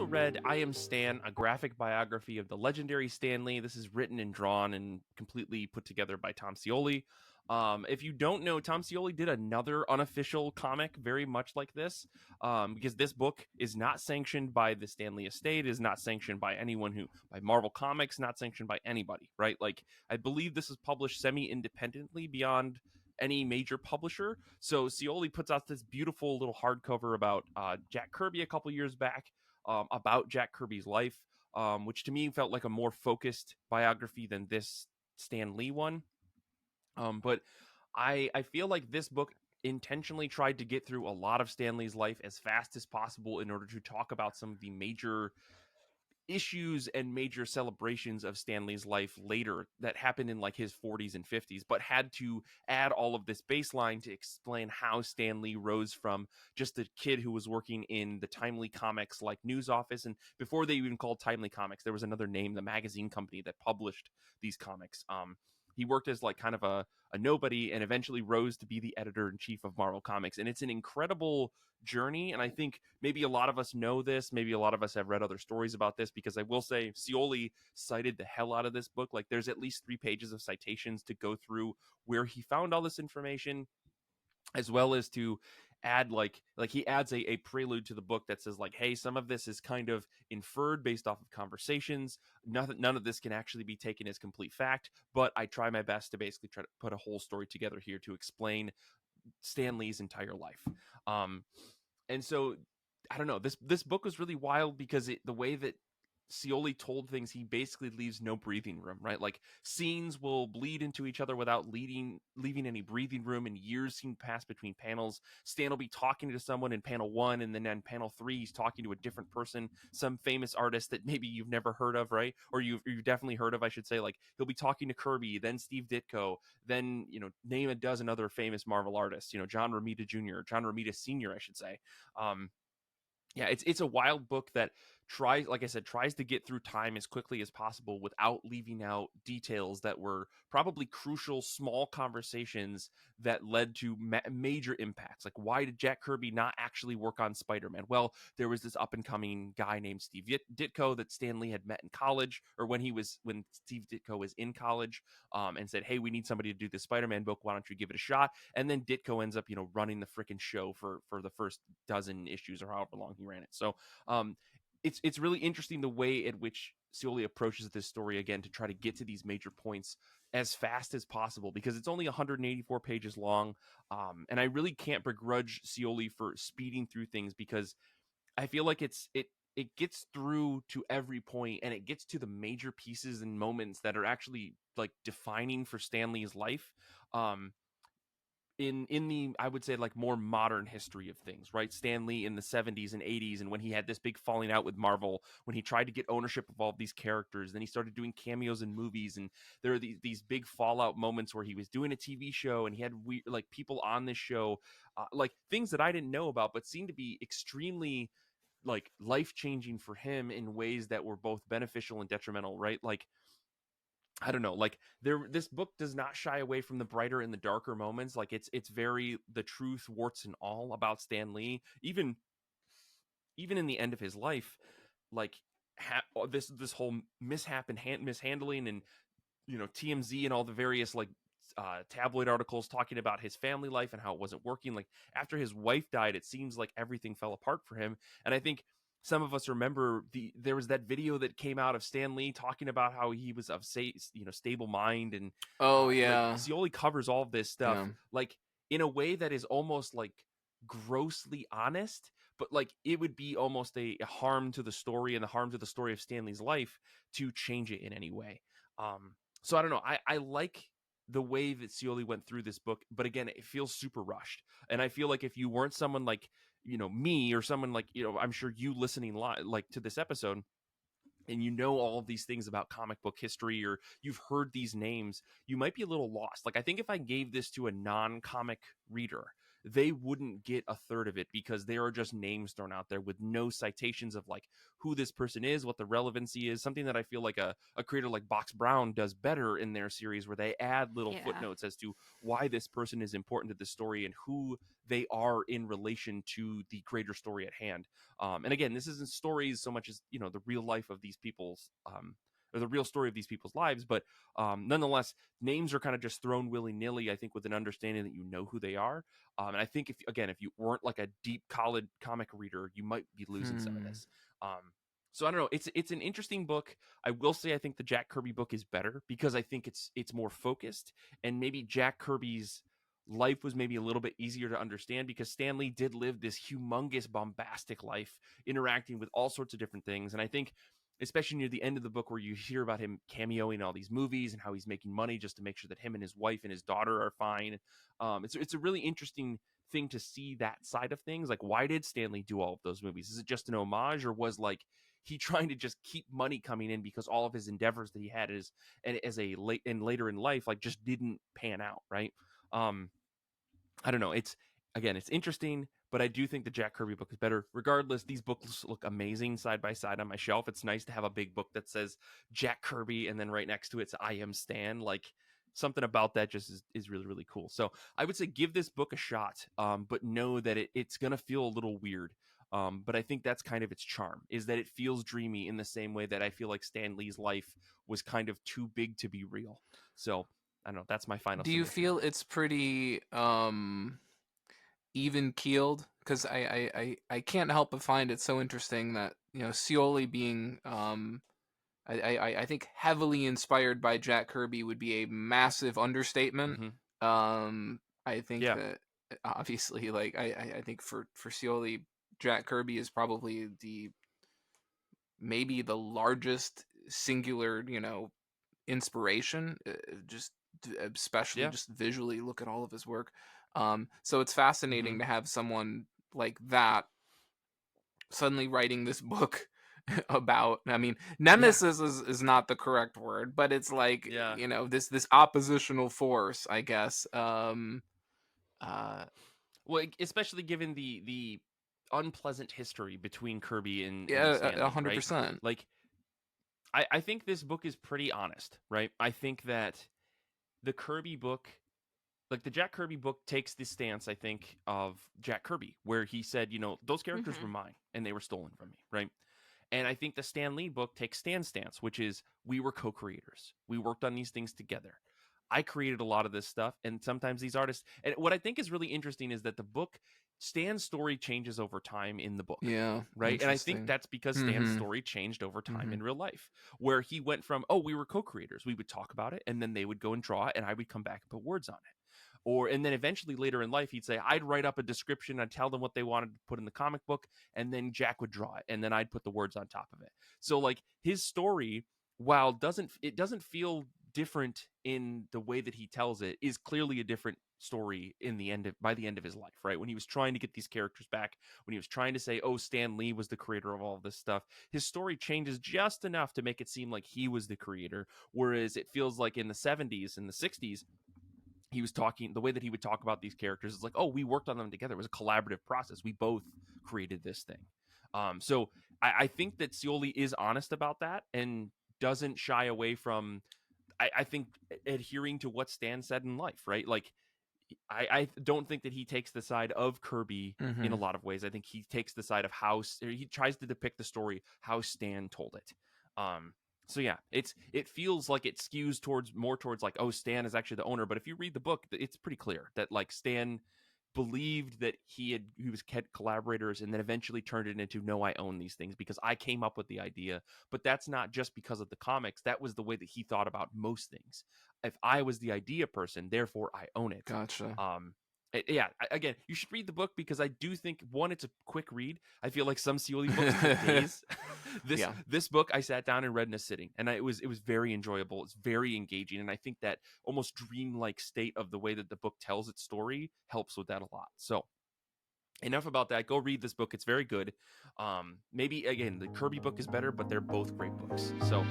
read I Am Stan, a graphic biography of the legendary Stan Lee. This is written and drawn and completely put together by Tom Scioli. If you don't know, Tom Scioli did another unofficial comic very much like this, because this book is not sanctioned by the Stan Lee estate, is not sanctioned by by Marvel Comics, not sanctioned by anybody, right? Like, I believe this is published semi-independently beyond any major publisher. So Scioli puts out this beautiful little hardcover about Jack Kirby a couple years back, about Jack Kirby's life, which to me felt like a more focused biography than this Stan Lee one. But I feel like this book intentionally tried to get through a lot of Stan Lee's life as fast as possible in order to talk about some of the major issues and major celebrations of Stan Lee's life later that happened in like his 40s and 50s, but had to add all of this baseline to explain how Stan Lee rose from just a kid who was working in the Timely Comics like news office. And before they even called Timely Comics, there was another name, the magazine company that published these comics. He worked as like kind of a nobody and eventually rose to be the editor-in-chief of Marvel Comics. And it's an incredible journey. And I think maybe a lot of us know this. Maybe a lot of us have read other stories about this, because I will say Scioli cited the hell out of this book. Like, there's at least 3 pages of citations to go through where he found all this information, as well as to add like he adds a prelude to the book that says like, hey, some of this is kind of inferred based off of conversations. None of this can actually be taken as complete fact, but I try my best to basically try to put a whole story together here to explain Stan Lee's entire life. And so I don't know, this book was really wild because the way that Scioli told things, he basically leaves no breathing room, right? Like, scenes will bleed into each other without leaving any breathing room, and years seem to pass between panels. Stan will be talking to someone in panel 1, and then in panel 3 he's talking to a different person, some famous artist that maybe you've never heard of, right? Or you've definitely heard of, I should say. Like, he'll be talking to Kirby, then Steve Ditko, then, name a dozen other famous Marvel artists, John Romita Sr., I should say. Yeah, it's a wild book that tries to get through time as quickly as possible without leaving out details that were probably crucial, small conversations that led to major impacts. Like, why did Jack Kirby not actually work on Spider-Man? Well, there was this up-and-coming guy named Steve Ditko that Stan Lee had met in college, or when Steve Ditko was in college, and said, hey, we need somebody to do this Spider-Man book. Why don't you give it a shot? And then Ditko ends up, running the freaking show for the first dozen issues or however long he ran it. So it's really interesting the way at which Scioli approaches this story, again, to try to get to these major points as fast as possible, because it's only 184 pages long. And I really can't begrudge Scioli for speeding through things, because I feel like it gets through to every point, and it gets to the major pieces and moments that are actually like defining for Stan Lee's life. In the, I would say, like, more modern history of things, right? Stan Lee in the 70s and 80s, and when he had this big falling out with Marvel, when he tried to get ownership of all of these characters, then he started doing cameos in movies, and there are these big fallout moments where he was doing a TV show, and he had people on this show, like things that I didn't know about, but seemed to be extremely like life-changing for him in ways that were both beneficial and detrimental, right? Like, I don't know, like this book does not shy away from the brighter and the darker moments. Like, it's very the truth, warts and all, about Stan Lee, even in the end of his life. Like, this whole mishap and mishandling, and TMZ and all the various like tabloid articles talking about his family life and how it wasn't working. Like, after his wife died, it seems like everything fell apart for him. And I think some of us remember there was that video that came out of Stan Lee talking about how he was of stable mind, and Oh yeah. like, Scioli covers all of this stuff, Yeah. like, in a way that is almost like grossly honest, but like it would be almost a harm to the story and the harm to the story of Stan Lee's life to change it in any way. So I don't know. I like the way that Scioli went through this book, but again, it feels super rushed. And I feel like if you weren't someone like, me, or someone like, I'm sure you listening like to this episode, and all of these things about comic book history, or you've heard these names, you might be a little lost. Like, I think if I gave this to a non-comic reader, they wouldn't get a third of it because there are just names thrown out there with no citations of like who this person is, what the relevancy is. Something that I feel like a creator like Box Brown does better in their series, where they add little footnotes as to why this person is important to the story and who they are in relation to the greater story at hand. And again, this isn't stories so much as, you know, the real life of these people's or the real story of these people's lives, but nonetheless, names are kind of just thrown willy-nilly, I think, with an understanding that you know who they are. And I think, if you weren't like a deep college comic reader, you might be losing some of this. So I don't know. It's an interesting book. I will say I think the Jack Kirby book is better because I think it's more focused, and maybe Jack Kirby's life was maybe a little bit easier to understand because Stan Lee did live this humongous bombastic life, interacting with all sorts of different things. And I think, especially near the end of the book, where you hear about him cameoing in all these movies and how he's making money just to make sure that him and his wife and his daughter are fine. It's a really interesting thing to see that side of things. Like, why did Stan Lee do all of those movies? Is it just an homage, or was like he trying to just keep money coming in because all of his endeavors that he had later in life, like, just didn't pan out, right? I don't know. It's interesting, but I do think the Jack Kirby book is better. Regardless, these books look amazing side by side on my shelf. It's nice to have a big book that says Jack Kirby, and then right next to it's I Am Stan. Like, something about that just is really, really cool. So I would say give this book a shot, but know that it's going to feel a little weird. But I think that's kind of its charm, is that it feels dreamy in the same way that I feel like Stan Lee's life was kind of too big to be real. So I don't know. That's my final Do you submission. feel it's pretty even keeled? Because I can't help but find it so interesting that, you know, Scioli being I think heavily inspired by Jack Kirby would be a massive understatement. Mm-hmm. I think Yeah. that obviously, like, I think for Scioli, Jack Kirby is probably maybe the largest singular, you know, inspiration. Just especially Yeah. just visually look at all of his work. So it's Mm-hmm. fascinating to have someone like that suddenly writing this book about, I mean, Yeah. nemesis is not the correct word, but it's like, Yeah. you know, this oppositional force, I guess. Uh Well, especially given the unpleasant history between Kirby and yeah, Stan Lee, right? 100%. Like, I think this book is pretty honest, right? I think that the Kirby book, like the Jack Kirby book, takes the stance, I think, of Jack Kirby, where he said, you know, those characters were Mhm. mine and they were stolen from me, right? And I think the Stan Lee book takes Stan's stance, which is we were co-creators. We worked on these things together. I created a lot of this stuff, and sometimes these artists. And what I think is really interesting is that the book, Stan's story changes over time in the book, Yeah, right? And I think interesting. that's because Stan's Mhm. story changed over time Mhm. in real life, where he went from, oh, we were co-creators, we would talk about it, and then they would go and draw it, and I would come back and put words on it. And then eventually later in life, he'd say, I'd write up a description, I'd tell them what they wanted to put in the comic book, and then Jack would draw it, and then I'd put the words on top of it. So, like, his story, while doesn't feel different in the way that he tells it, is clearly a different story by the end of his life, right? When he was trying to get these characters back, when he was trying to say, oh, Stan Lee was the creator of all of this stuff, his story changes just enough to make it seem like he was the creator, whereas it feels like in the 70s and the 60s, he was talking, the way that he would talk about these characters is like, oh, we worked on them together. It was a collaborative process. We both created this thing. So I think that Scioli is honest about that and doesn't shy away from, I think, adhering to what Stan said in life, right? Like, I don't think that he takes the side of Kirby in a Mhm. lot of ways. I think he takes the side of he tries to depict the story how Stan told it. So yeah, it feels like it skews more towards like, oh, Stan is actually the owner. But if you read the book, it's pretty clear that like Stan believed that he was collaborators, and then eventually turned it into, no, I own these things because I came up with the idea. But that's not just because of the comics. That was the way that he thought about most things. If I was the idea person, therefore I own it. Gotcha. Yeah, again, you should read the book because I do think, one, it's a quick read. I feel like some Scioli books take days. this Yeah. this book I sat down and read in a sitting, and it was very enjoyable. It's very engaging, and I think that almost dreamlike state of the way that the book tells its story helps with that a lot. So enough about that. Go read this book. It's very good. Maybe again, the Kirby book is better, but they're both great books. So